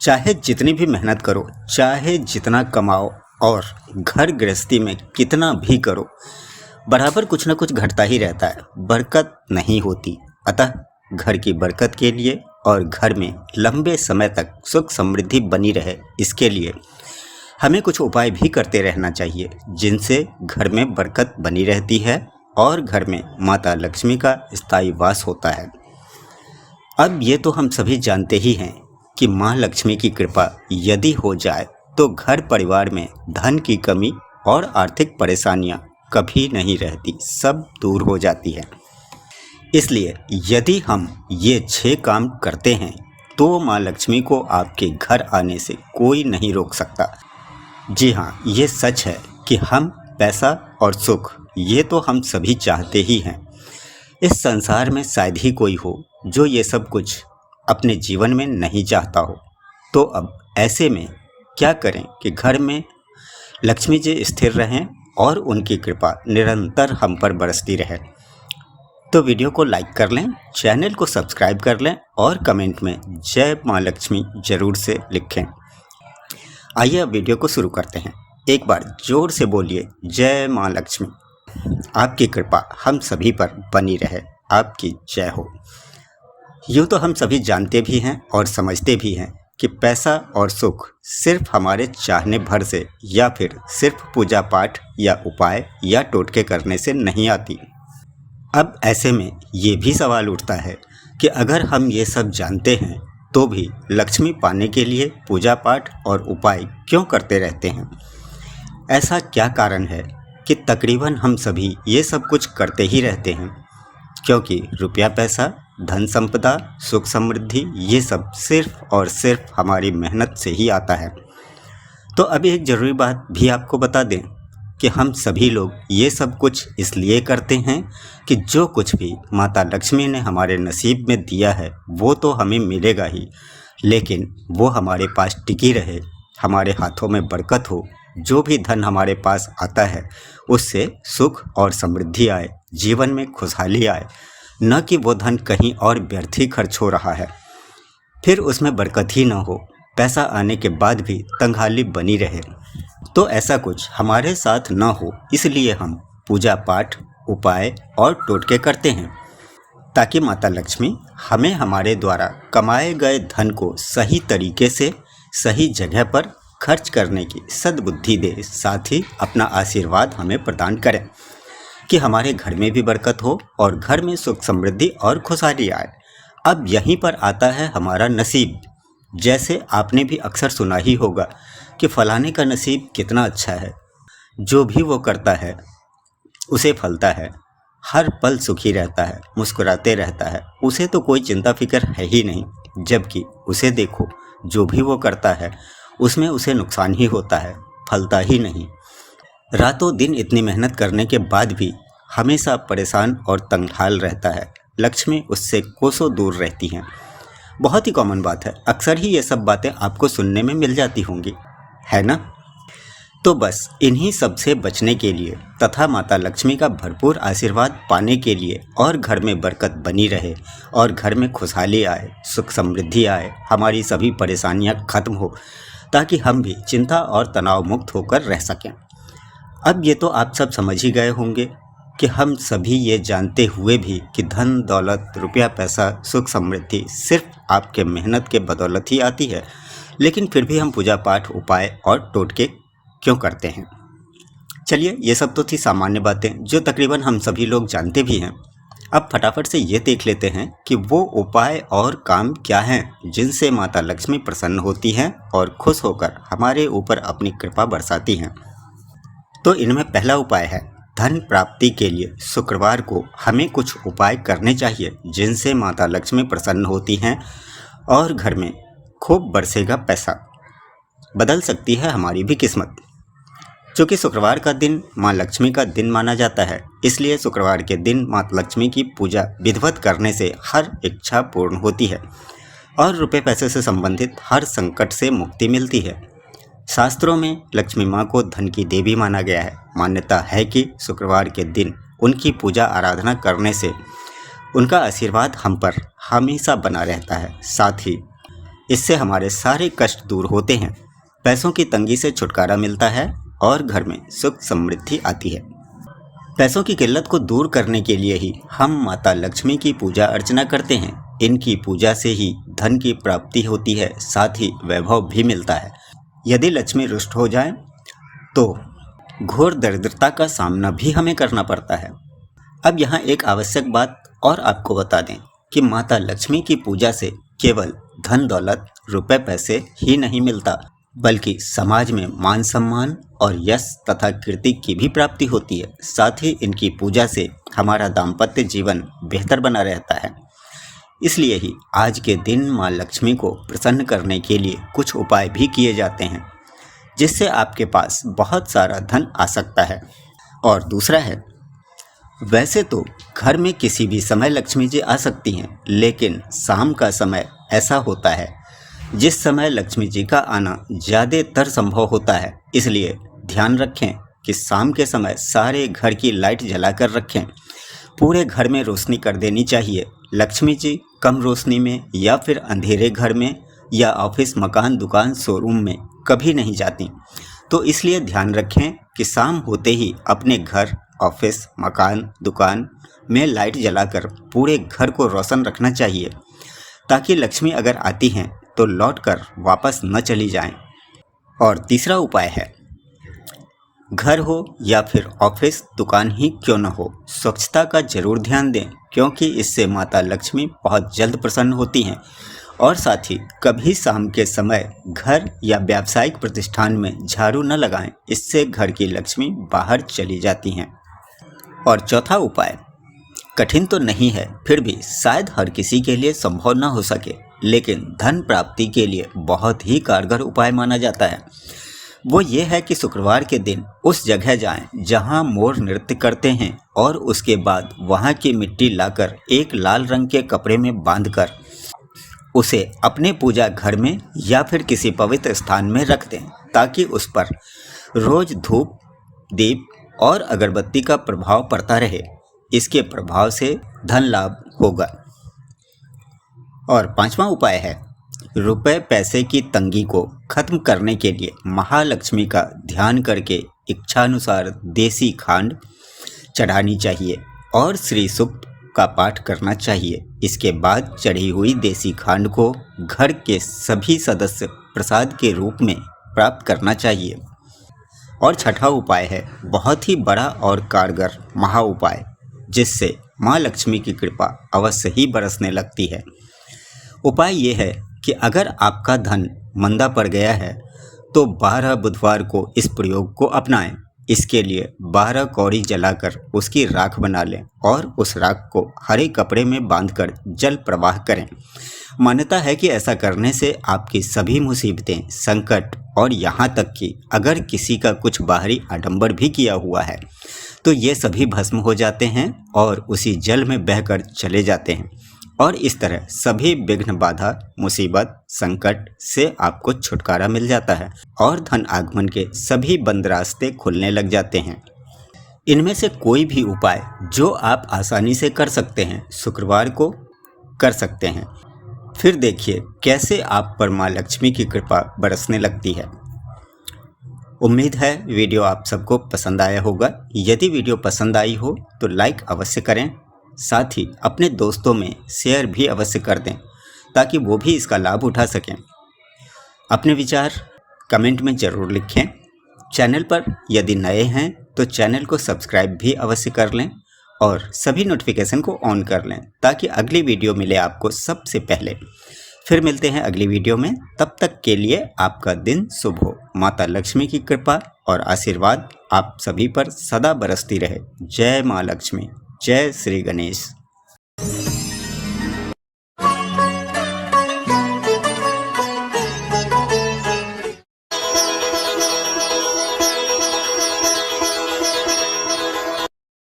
चाहे जितनी भी मेहनत करो, चाहे जितना कमाओ और घर गृहस्थी में कितना भी करो, बराबर कुछ ना कुछ घटता ही रहता है, बरकत नहीं होती। अतः घर की बरकत के लिए और घर में लंबे समय तक सुख समृद्धि बनी रहे, इसके लिए हमें कुछ उपाय भी करते रहना चाहिए, जिनसे घर में बरकत बनी रहती है और घर में माता लक्ष्मी का स्थायी वास होता है। अब ये तो हम सभी जानते ही हैं कि माँ लक्ष्मी की कृपा यदि हो जाए तो घर परिवार में धन की कमी और आर्थिक परेशानियाँ कभी नहीं रहती, सब दूर हो जाती है। इसलिए यदि हम ये 6 काम करते हैं तो माँ लक्ष्मी को आपके घर आने से कोई नहीं रोक सकता। जी हाँ, ये सच है कि हम पैसा और सुख ये तो हम सभी चाहते ही हैं। इस संसार में शायद ही कोई हो जो ये सब कुछ अपने जीवन में नहीं चाहता हो। तो अब ऐसे में क्या करें कि घर में लक्ष्मी जी स्थिर रहें और उनकी कृपा निरंतर हम पर बरसती रहे। तो वीडियो को लाइक कर लें, चैनल को सब्सक्राइब कर लें और कमेंट में जय माँ लक्ष्मी जरूर से लिखें। आइए अब वीडियो को शुरू करते हैं। एक बार जोर से बोलिए जय माँ लक्ष्मी। आपकी कृपा हम सभी पर बनी रहे, आपकी जय हो। यूँ तो हम सभी जानते भी हैं और समझते भी हैं कि पैसा और सुख सिर्फ हमारे चाहने भर से या फिर सिर्फ पूजा पाठ या उपाय या टोटके करने से नहीं आती। अब ऐसे में ये भी सवाल उठता है कि अगर हम ये सब जानते हैं तो भी लक्ष्मी पाने के लिए पूजा पाठ और उपाय क्यों करते रहते हैं? ऐसा क्या कारण है कि तकरीबन हम सभी ये सब कुछ करते ही रहते हैं? क्योंकि रुपया पैसा, धन संपदा, सुख समृद्धि ये सब सिर्फ और सिर्फ हमारी मेहनत से ही आता है। तो अभी एक ज़रूरी बात भी आपको बता दें कि हम सभी लोग ये सब कुछ इसलिए करते हैं कि जो कुछ भी माता लक्ष्मी ने हमारे नसीब में दिया है वो तो हमें मिलेगा ही, लेकिन वो हमारे पास टिकी रहे, हमारे हाथों में बरकत हो, जो भी धन हमारे पास आता है उससे सुख और समृद्धि आए, जीवन में खुशहाली आए, न कि वो धन कहीं और व्यर्थ ही खर्च हो रहा है, फिर उसमें बरकत ही न हो, पैसा आने के बाद भी तंगहाली बनी रहे। तो ऐसा कुछ हमारे साथ न हो, इसलिए हम पूजा पाठ, उपाय और टोटके करते हैं ताकि माता लक्ष्मी हमें हमारे द्वारा कमाए गए धन को सही तरीके से सही जगह पर खर्च करने की सद्बुद्धि दे, साथ ही अपना आशीर्वाद हमें प्रदान करें कि हमारे घर में भी बरकत हो और घर में सुख समृद्धि और खुशहाली आए। अब यहीं पर आता है हमारा नसीब। जैसे आपने भी अक्सर सुना ही होगा कि फलाने का नसीब कितना अच्छा है, जो भी वो करता है उसे फलता है, हर पल सुखी रहता है, मुस्कुराते रहता है, उसे तो कोई चिंता फिक्र है ही नहीं। जबकि उसे देखो, जो भी वो करता है उसमें उसे नुकसान ही होता है, फलता ही नहीं। रातों दिन इतनी मेहनत करने के बाद भी हमेशा परेशान और तंगहाल रहता है, लक्ष्मी उससे कोसों दूर रहती हैं। बहुत ही कॉमन बात है, अक्सर ही ये सब बातें आपको सुनने में मिल जाती होंगी, है ना? तो बस इन्हीं सब से बचने के लिए तथा माता लक्ष्मी का भरपूर आशीर्वाद पाने के लिए और घर में बरकत बनी रहे और घर में खुशहाली आए, सुख समृद्धि आए, हमारी सभी परेशानियां खत्म हो, ताकि हम भी चिंता और तनाव मुक्त होकर रह सकें। अब ये तो आप सब समझ ही गए होंगे कि हम सभी ये जानते हुए भी कि धन दौलत, रुपया पैसा, सुख समृद्धि सिर्फ आपके मेहनत के बदौलत ही आती है, लेकिन फिर भी हम पूजा पाठ, उपाय और टोटके क्यों करते हैं? चलिए, ये सब तो थी सामान्य बातें जो तकरीबन हम सभी लोग जानते भी हैं। अब फटाफट से ये देख लेते हैं कि वो उपाय और काम क्या हैं जिनसे माता लक्ष्मी प्रसन्न होती हैं और खुश होकर हमारे ऊपर अपनी कृपा बरसाती हैं। तो इनमें पहला उपाय है, धन प्राप्ति के लिए शुक्रवार को हमें कुछ उपाय करने चाहिए जिनसे माता लक्ष्मी प्रसन्न होती हैं और घर में खूब बरसेगा पैसा, बदल सकती है हमारी भी किस्मत। चूँकि शुक्रवार का दिन माँ लक्ष्मी का दिन माना जाता है, इसलिए शुक्रवार के दिन माँ लक्ष्मी की पूजा विधिवत करने से हर इच्छा पूर्ण होती है और रुपये पैसे से संबंधित हर संकट से मुक्ति मिलती है। शास्त्रों में लक्ष्मी माँ को धन की देवी माना गया है। मान्यता है कि शुक्रवार के दिन उनकी पूजा आराधना करने से उनका आशीर्वाद हम पर हमेशा बना रहता है। साथ ही इससे हमारे सारे कष्ट दूर होते हैं, पैसों की तंगी से छुटकारा मिलता है और घर में सुख समृद्धि आती है। पैसों की किल्लत को दूर करने के लिए ही हम माता लक्ष्मी की पूजा अर्चना करते हैं। इनकी पूजा से ही धन की प्राप्ति होती है, साथ ही वैभव भी मिलता है। यदि लक्ष्मी रुष्ट हो जाए तो घोर दरिद्रता का सामना भी हमें करना पड़ता है। अब यहाँ एक आवश्यक बात और आपको बता दें कि माता लक्ष्मी की पूजा से केवल धन दौलत रुपए पैसे ही नहीं मिलता, बल्कि समाज में मान सम्मान और यश तथा कीर्ति की भी प्राप्ति होती है। साथ ही इनकी पूजा से हमारा दाम्पत्य जीवन बेहतर बना रहता है। इसलिए ही आज के दिन माँ लक्ष्मी को प्रसन्न करने के लिए कुछ उपाय भी किए जाते हैं, जिससे आपके पास बहुत सारा धन आ सकता है। और दूसरा है, वैसे तो घर में किसी भी समय लक्ष्मी जी आ सकती हैं, लेकिन शाम का समय ऐसा होता है जिस समय लक्ष्मी जी का आना ज़्यादातर संभव होता है। इसलिए ध्यान रखें कि शाम के समय सारे घर की लाइट जलाकर रखें। पूरे घर में रोशनी कर देनी चाहिए। लक्ष्मी जी कम रोशनी में या फिर अंधेरे घर में या ऑफिस मकान दुकान शोरूम में कभी नहीं जाती। तो इसलिए ध्यान रखें कि शाम होते ही अपने घर ऑफिस मकान दुकान में लाइट जलाकर पूरे घर को रोशन रखना चाहिए, ताकि लक्ष्मी अगर आती हैं तो लौटकर वापस न चली जाएं। और तीसरा उपाय है, घर हो या फिर ऑफिस दुकान ही क्यों न हो, स्वच्छता का जरूर ध्यान दें, क्योंकि इससे माता लक्ष्मी बहुत जल्द प्रसन्न होती हैं। और साथ ही कभी शाम के समय घर या व्यावसायिक प्रतिष्ठान में झाड़ू न लगाएं, इससे घर की लक्ष्मी बाहर चली जाती हैं। और चौथा उपाय कठिन तो नहीं है, फिर भी शायद हर किसी के लिए संभव न हो सके, लेकिन धन प्राप्ति के लिए बहुत ही कारगर उपाय माना जाता है। वो ये है कि शुक्रवार के दिन उस जगह जाएं जहां मोर नृत्य करते हैं और उसके बाद वहां की मिट्टी लाकर एक लाल रंग के कपड़े में बांधकर उसे अपने पूजा घर में या फिर किसी पवित्र स्थान में रख दें, ताकि उस पर रोज धूप दीप और अगरबत्ती का प्रभाव पड़ता रहे। इसके प्रभाव से धन लाभ होगा। और पांचवा उपाय है, रुपए पैसे की तंगी को खत्म करने के लिए महालक्ष्मी का ध्यान करके इच्छानुसार देसी खांड चढ़ानी चाहिए और श्री सूक्त का पाठ करना चाहिए। इसके बाद चढ़ी हुई देसी खांड को घर के सभी सदस्य प्रसाद के रूप में प्राप्त करना चाहिए। और छठा उपाय है बहुत ही बड़ा और कारगर महा उपाय, जिससे माँ लक्ष्मी की कृपा अवश्य ही बरसने लगती है। उपाय ये है कि अगर आपका धन मंदा पड़ गया है तो 12 बुधवार को इस प्रयोग को अपनाएं। इसके लिए 12 कौड़ी जलाकर उसकी राख बना लें और उस राख को हरे कपड़े में बांधकर जल प्रवाह करें। मान्यता है कि ऐसा करने से आपकी सभी मुसीबतें संकट और यहाँ तक कि अगर किसी का कुछ बाहरी आडंबर भी किया हुआ है तो ये सभी भस्म हो जाते हैं और उसी जल में बहकर चले जाते हैं। और इस तरह सभी विघ्न बाधा मुसीबत संकट से आपको छुटकारा मिल जाता है और धन आगमन के सभी बंद रास्ते खुलने लग जाते हैं। इनमें से कोई भी उपाय जो आप आसानी से कर सकते हैं शुक्रवार को कर सकते हैं। फिर देखिए कैसे आप पर माँ लक्ष्मी की कृपा बरसने लगती है। उम्मीद है वीडियो आप सबको पसंद आया होगा। यदि वीडियो पसंद आई हो तो लाइक अवश्य करें, साथ ही अपने दोस्तों में शेयर भी अवश्य कर दें ताकि वो भी इसका लाभ उठा सकें। अपने विचार कमेंट में ज़रूर लिखें। चैनल पर यदि नए हैं तो चैनल को सब्सक्राइब भी अवश्य कर लें और सभी नोटिफिकेशन को ऑन कर लें ताकि अगली वीडियो मिले आपको सबसे पहले। फिर मिलते हैं अगली वीडियो में, तब तक के लिए आपका दिन शुभ हो। माता लक्ष्मी की कृपा और आशीर्वाद आप सभी पर सदा बरसती रहे। जय माँ लक्ष्मी, जय श्री गणेश।